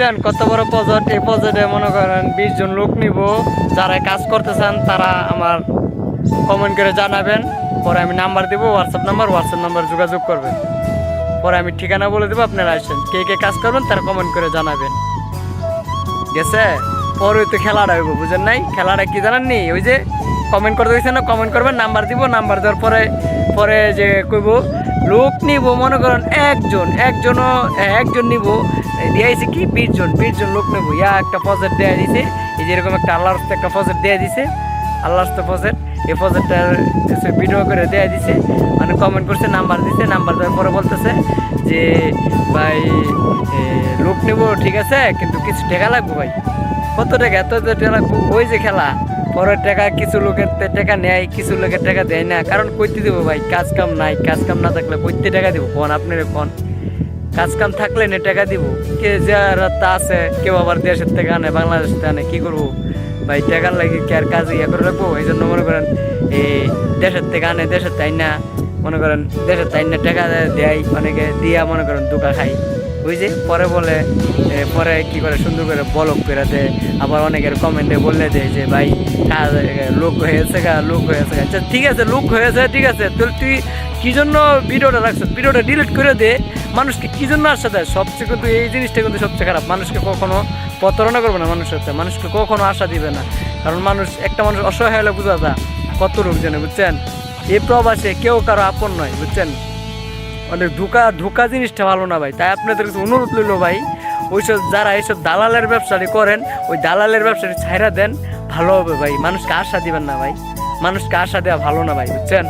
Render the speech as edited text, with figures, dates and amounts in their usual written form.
দেখছেন কত বড় প্রজেক্ট। এই প্রজেক্টে মনে করেন 20 জন লোক নিব। যারা কাজ করতে চান তারা আমার কমেন্ট করে জানাবেন। পরে আমি নাম্বার দিব, হোয়াটসঅ্যাপ নাম্বার যোগাযোগ করবেন। পরে আমি ঠিকানা বলে দেবো, আপনারা আসেন। কে কে কাজ করবেন তারা কমেন্ট করে জানাবেন, গেছে? পরে তো খেলাটা হইব, বুঝেন নাই? খেলাটা কি জানাননি? ওই যে কমেন্ট করতে দিয়েছেন না, কমেন্ট করবেন, নাম্বার দিব। নাম্বার দেওয়ার পরে পরে যে কইব লোক নিব, মনে করেন একজন নিব। দিয়েছে কি 20 জন লোক নেব। একটা প্রজেক্ট দেওয়া দিছে, এই যে এরকম একটা আল্লাহর একটা প্রজেক্ট দেওয়া দিছে, আল্লাহর প্রজেক্ট। এই প্রজেক্টটার ভিডিও করে দেওয়া দিছে, মানে কমেন্ট করছে, নাম্বার দিছে। নাম্বার দেওয়ার পরে বলতেছে যে ভাই লোক নেব, ঠিক আছে, কিন্তু কিছু টাকা লাগবে ভাই। কত টাকা? এত টাকা লাগবে। ওই যে খেলা, পরের টাকা কিছু লোকের টাকা নেয়, কিছু লোকের টাকা দেয় না। কারণ কইতে দেবো ভাই, কাজ কাম নাই। কাজ কাম না থাকলে কইতে টাকা দিব কোন? আপনার কোন? কাজ কাম থাকলে না টাকা দিব। কে যারা তা আছে, কেউ আবার দেশের থেকে আনে, বাংলাদেশ থেকে আনে, কি করবো ভাই? টাকার লাগে কি আর কাজ করে রাখবো? এই জন্য মনে করেন এই দেশের থেকে আনে, দেশের তাই না, মনে করেন দেশের তাই না টাকা দেয় অনেকে, দিয়া মনে করেন ধোঁকা খাই। ওই যে পরে বলে, পরে কি করে সুন্দর করে ব্লক করে দেয়। আবার অনেকের কমেন্টে বললে দেয় যে ভাই কাজ লোক হয়েছে লোক হয়েছে। আচ্ছা ঠিক আছে, লোক হয়েছে, ঠিক আছে। তো তুই কি জন্য ভিডিওটা রাখছিস? ভিডিওটা ডিলিট করে দে। মানুষকে কি জন্য আশা দেয়? সবচেয়ে কিন্তু এই জিনিসটা কিন্তু সবচেয়ে খারাপ। মানুষকে কখনো প্রতারণা করবে না, মানুষের সাথে মানুষকে কখনো আশা দিবে না। কারণ একটা মানুষ অসহায় হলে বোঝা যায় কত লোক জানে, বুঝছেন? এই প্রবাসে কেউ কারো আপন নয়, বুঝছেন? অনেক ধোঁকা জিনিসটা ভালো না ভাই। তাই আপনাদের কাছে অনুরোধ রইল ভাই, ওইসব যারা এইসব দালালের ব্যবসাটি করেন, ওই দালালের ব্যবসাটি ছাইরা দেন, ভালো হবে ভাই। মানুষকে আশা দিবেন না ভাই, মানুষকে আশা দেওয়া ভালো না ভাই, বুঝছেন?